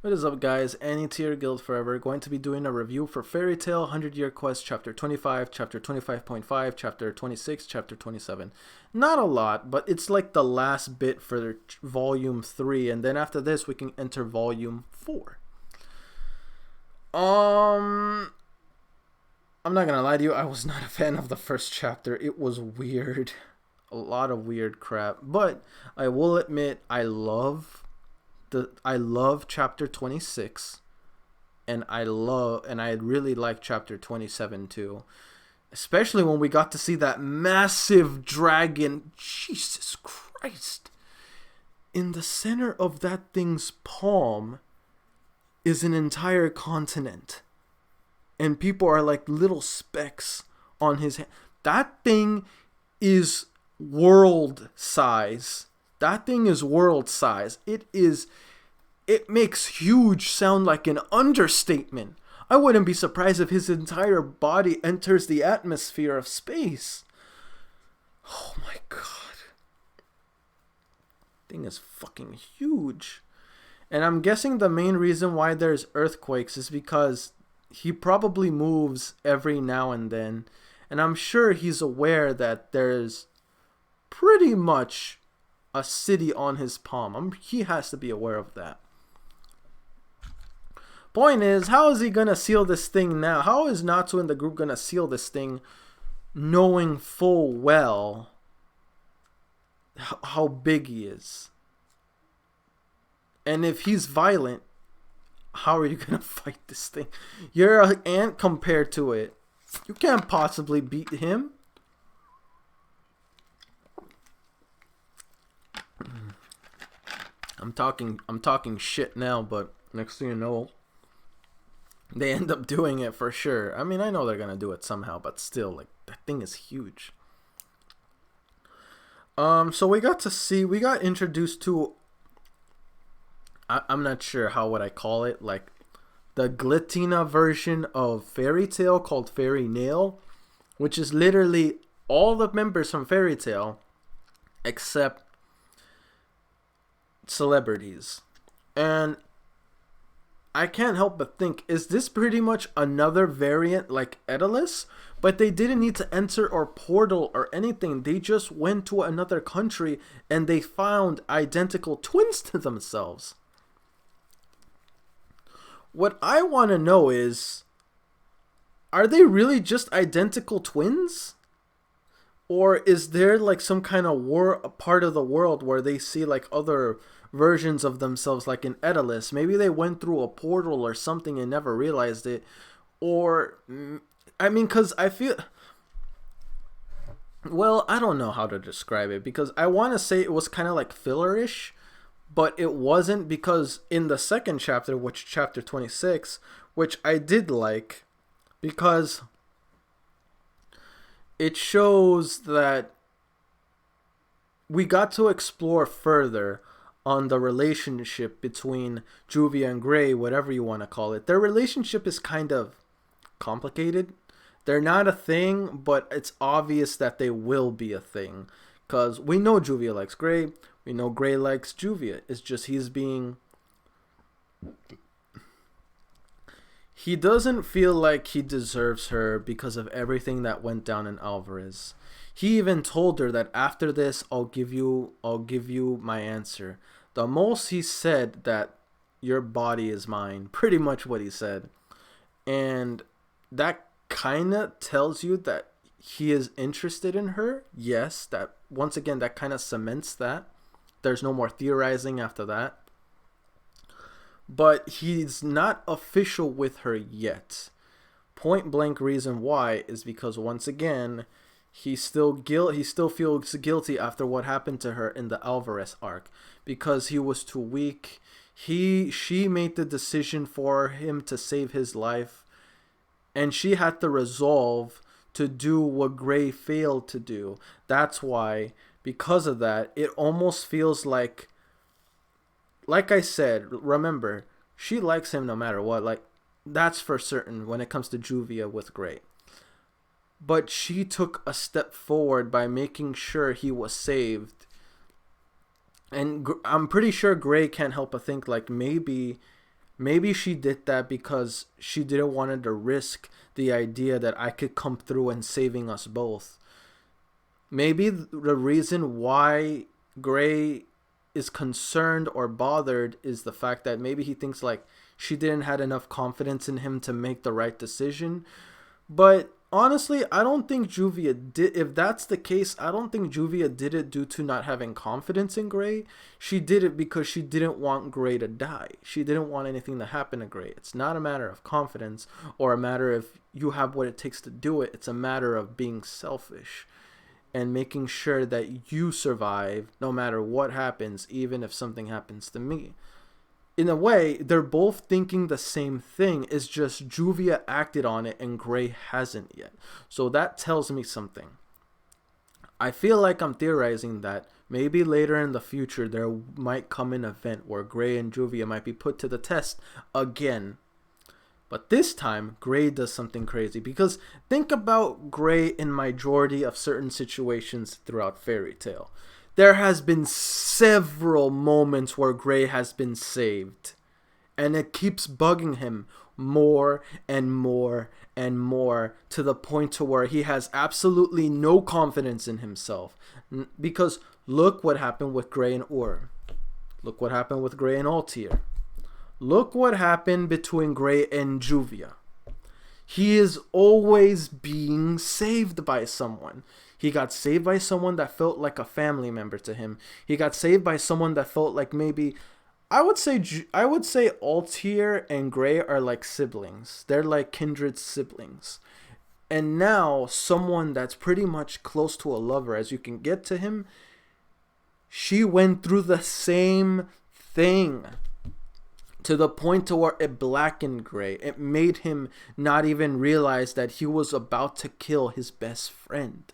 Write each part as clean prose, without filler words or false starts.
What is up, guys? Any Tier Guild Forever. Going to be doing a review for Fairy Tail 100 Year Quest Chapter 25, Chapter 25.5, Chapter 26, Chapter 27. Not a lot, but it's like the last bit for Volume 3, and then after this we can enter Volume 4. I'm not gonna lie to you, I was not a fan of the first chapter. It was weird. A lot of weird crap. But I will admit I love chapter 26, and I really like chapter 27 too, especially when we got to see that massive dragon. Jesus Christ, in the center of that thing's palm is an entire continent, and people are like little specks on his hand. That thing is world size. That thing is world size. It makes huge sound like an understatement. I wouldn't be surprised if his entire body enters the atmosphere of space. Oh my god. Thing is fucking huge. And I'm guessing the main reason why there's earthquakes is because he probably moves every now and then. And I'm sure he's aware that there's pretty much a city on his palm. He has to be aware of that. Point is, how is he gonna seal this thing now? How is Natsu and the group gonna seal this thing, knowing full well how big he is? And if he's violent, how are you gonna fight this thing? You're an ant compared to it. You can't possibly beat him. I'm talking shit now, but next thing you know, they end up doing it for sure. I mean, I know they're gonna do it somehow, but still, like, that thing is huge. So we got introduced to, I'm not sure how would I call it, like the Glitina version of Fairy Tail called Fairy Nail, which is literally all the members from Fairy Tail except celebrities. And I can't help but think, is this pretty much another variant like Edalus? But they didn't need to enter or portal or anything. They just went to another country and they found identical twins to themselves. What I want to know is, are they really just identical twins? Or is there like some kind of part of the world where they see like other versions of themselves, like in Edalus? Maybe they went through a portal or something and never realized it. Or, I mean, because I feel, well, I don't know how to describe it, because I want to say it was kind of like fillerish, but it wasn't, because in the second chapter, which chapter 26, which I did like, because it shows that we got to explore further on the relationship between Juvia and Gray, whatever you want to call it. Their relationship is kind of complicated. They're not a thing, but it's obvious that they will be a thing. Because we know Juvia likes Gray. We know Gray likes Juvia. It's just he doesn't feel like he deserves her because of everything that went down in Alvarez. He even told her that after this, I'll give you my answer. The most he said that your body is mine. Pretty much what he said. And that kind of tells you that he is interested in her. Yes, that once again, that kind of cements that. There's no more theorizing after that. But he's not official with her yet. Point blank reason why is because, once again, he still feels guilty after what happened to her in the Alvarez arc, because he was too weak. She made the decision for him to save his life, and she had the resolve to do what Gray failed to do. That's why, because of that, it almost feels like I said, remember, she likes him no matter what. Like, that's for certain when it comes to Juvia with Gray. But she took a step forward by making sure he was saved. And I'm pretty sure Gray can't help but think, like, maybe Maybe she did that because she didn't want to risk the idea that I could come through and saving us both. Maybe the reason why Gray is concerned or bothered is the fact that maybe he thinks like she didn't have enough confidence in him to make the right decision. But honestly, I don't think Juvia did. If that's the case, I don't think Juvia did it due to not having confidence in Gray. She did it because she didn't want Gray to die. She didn't want anything to happen to Gray. It's not a matter of confidence or a matter of you have what it takes to do it. It's a matter of being selfish and making sure that you survive no matter what happens, even if something happens to me. In a way, they're both thinking the same thing. It's just Juvia acted on it and Gray hasn't yet. So that tells me something. I feel like I'm theorizing that maybe later in the future there might come an event where Gray and Juvia might be put to the test again. But this time, Gray does something crazy. Because think about Gray in majority of certain situations throughout Fairy Tail. There has been several moments where Gray has been saved. And it keeps bugging him more and more and more to the point to where he has absolutely no confidence in himself. Because look what happened with Gray and Ur. Look what happened with Gray and Altair. Look what happened between Gray and Juvia. He is always being saved by someone. He got saved by someone that felt like a family member to him. He got saved by someone that felt like maybe I would say Altair and Gray are like siblings. They're like kindred siblings. And now someone that's pretty much close to a lover as you can get to him, she went through the same thing. To the point to where it blackened Gray. It made him not even realize that he was about to kill his best friend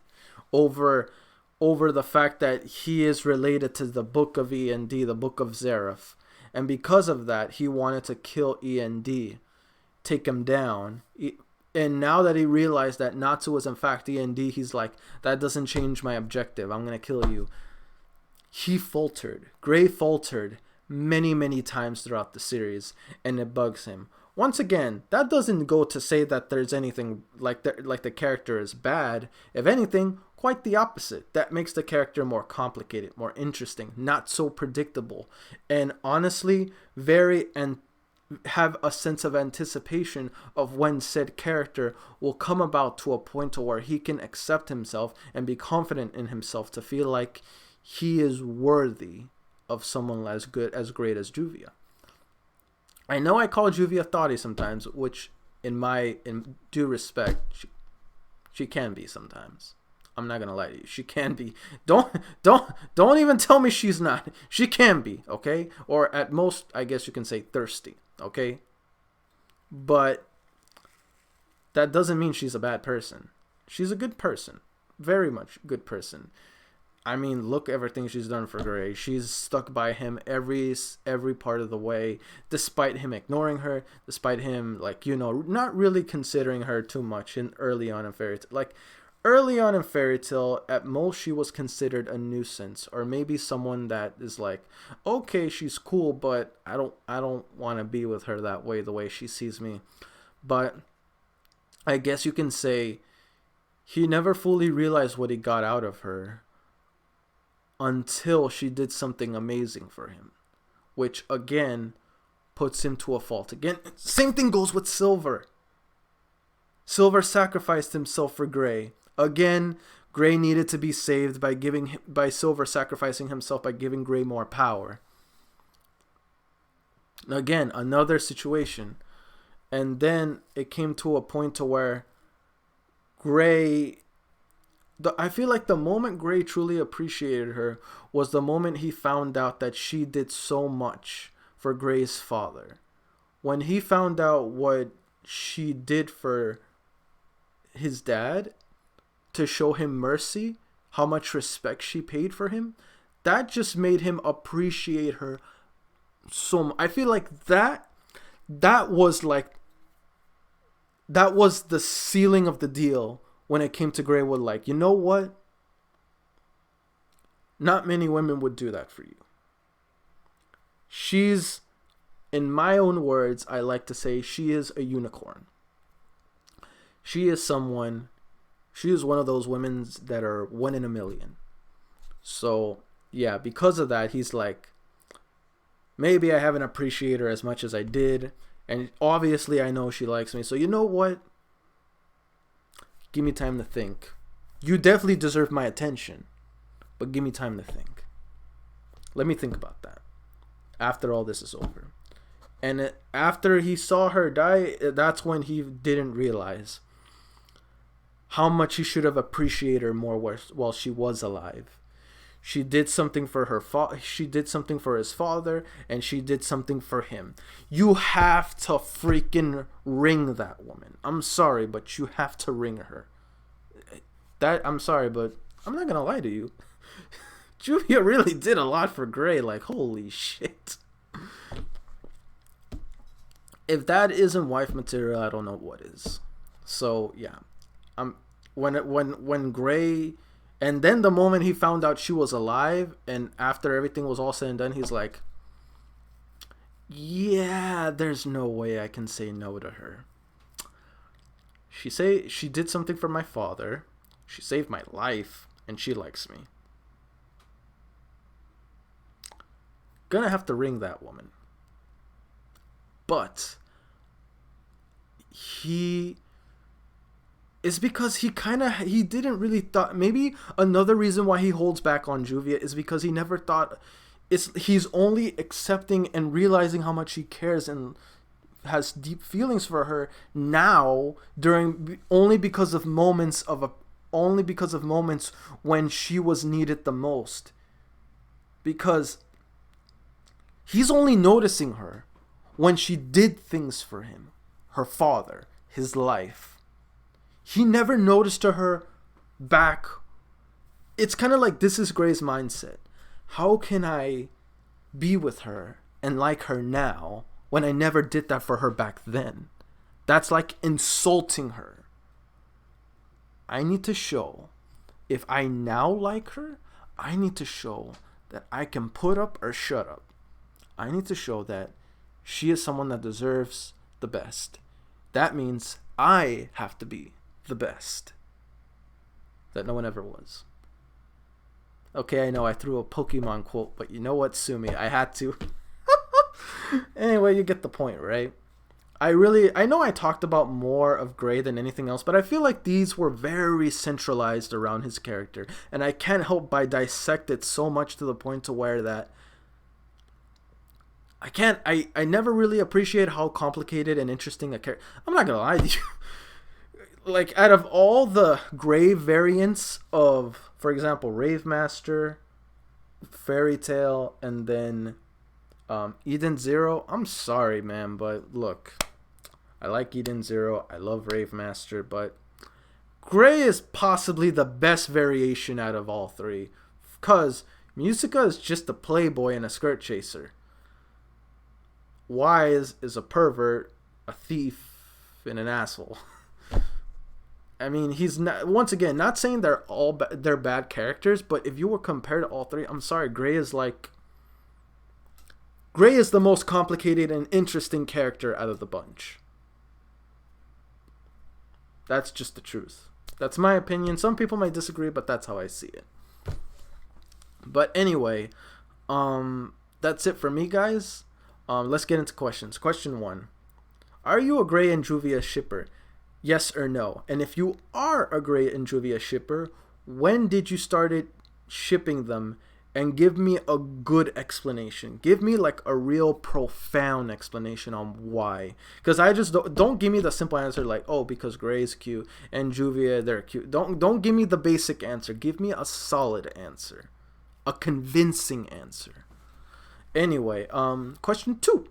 over the fact that he is related to the Book of E&D, the Book of Zareth. And because of that, he wanted to kill E&D, take him down. And now that he realized that Natsu was in fact E&D, he's like, that doesn't change my objective. I'm going to kill you. He faltered. Gray faltered many times throughout the series, and it bugs him. Once again, that doesn't go to say that there's anything like the character is bad. If anything, quite the opposite. That makes the character more complicated, more interesting, not so predictable, and honestly, have a sense of anticipation of when said character will come about to a point to where he can accept himself and be confident in himself to feel like he is worthy of someone as great as Juvia. I know I call Juvia thoughty sometimes, which in due respect, she can be sometimes. I'm not gonna lie to you. She can be. Don't even tell me she's not. She can be, okay? Or at most, I guess you can say thirsty, okay? But that doesn't mean she's a bad person. She's a good person. Very much good person. I mean, look everything she's done for Gray. She's stuck by him every part of the way, despite him ignoring her, despite him, like, not really considering her too much early on in Fairy Tail. Like, early on in Fairy Tail, at most she was considered a nuisance, or maybe someone that is like, okay, she's cool, but I don't want to be with her that way, the way she sees me. But I guess you can say he never fully realized what he got out of her until she did something amazing for him, which again puts him to a fault. Again, same thing goes with Silver. Silver sacrificed himself for Gray. Again, Gray needed to be saved by Silver sacrificing himself by giving Gray more power. Again, another situation. And then it came to a point to where Gray, I feel like the moment Gray truly appreciated her was the moment he found out that she did so much for Gray's father. When he found out what she did for his dad to show him mercy, how much respect she paid for him, that just made him appreciate her so much. I feel like that was the ceiling of the deal. When it came to Gray, would like, you know what? Not many women would do that for you. She's In my own words, I like to say she is a unicorn. She is someone, she is one of those women that are 1 in a million. So, yeah, because of that, he's like, maybe I haven't appreciated her as much as I did. And obviously, I know she likes me. So, you know what? Give me time to think. You definitely deserve my attention, but give me time to think. Let me think about that after all this is over. And after he saw her die, that's when he didn't realize how much he should have appreciated her more while she was alive. She did something for her she did something for his father, and she did something for him. You have to freaking ring that woman. I'm sorry, but you have to ring her. I'm sorry, but I'm not gonna lie to you. Julia really did a lot for Gray. Like, holy shit. If that isn't wife material, I don't know what is. So yeah, when Gray, and then the moment he found out she was alive, and after everything was all said and done, he's like, yeah, there's no way I can say no to her. She did something for my father. She saved my life, and she likes me. Gonna have to ring that woman. But it's because he didn't really thought, maybe another reason why he holds back on Juvia is because he never thought, he's only accepting and realizing how much he cares and has deep feelings for her now, only because of moments when she was needed the most. Because he's only noticing her when she did things for him, her father, his life. He never noticed her back. It's kind of like, this is Gray's mindset. How can I be with her and like her now when I never did that for her back then? That's like insulting her. I need to show, if I now like her, I need to show that I can put up or shut up. I need to show that she is someone that deserves the best. That means I have to be the best that no one ever was. Okay, I know I threw a Pokemon quote, but you know what? Sue me. I had to. Anyway, you get the point, right? I know I talked about more of Gray than anything else, but I feel like these were very centralized around his character, and I can't help but dissect it so much to the point to where that I never really appreciate how complicated and interesting a character. I'm not gonna lie to you. Like, out of all the Gray variants of, for example, Rave Master, Fairy Tail, and then Eden Zero, I'm sorry, man, but look, I like Eden Zero, I love Rave Master, but Gray is possibly the best variation out of all three, because Musica is just a playboy and a skirt chaser. Wise is a pervert, a thief, and an asshole. I mean, he's not, once again, not saying they're bad characters, but if you were compared to all three, I'm sorry, Gray is the most complicated and interesting character out of the bunch. That's just the truth. That's my opinion. Some people might disagree, but that's how I see it. But anyway, that's it for me, guys. Let's get into questions. Question 1. Are you a Gray and Juvia shipper? Yes or no? And if you are a Gray and Juvia shipper, when did you started shipping them? And give me a good explanation. Give me like a real profound explanation on why. Because I just don't give me the simple answer like, oh, because Gray is cute and Juvia, they're cute. Don't give me the basic answer. Give me a solid answer. A convincing answer. Anyway, question 2.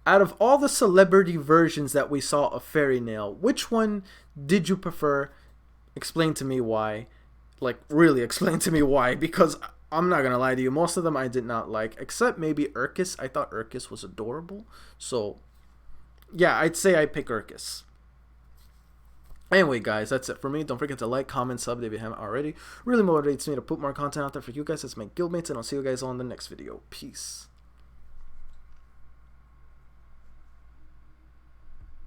Out of all the celebrity versions that we saw of Fairy Nail, which one did you prefer? Explain to me why. Like, really explain to me why, because I'm not gonna lie to you, most of them I did not like, except maybe Urkis. I thought Urkis was adorable. So, yeah, I'd say I pick Urkis. Anyway, guys, that's it for me. Don't forget to like, comment, sub if you haven't already. Really motivates me to put more content out there for you guys as my guildmates, and I'll see you guys all in the next video. Peace.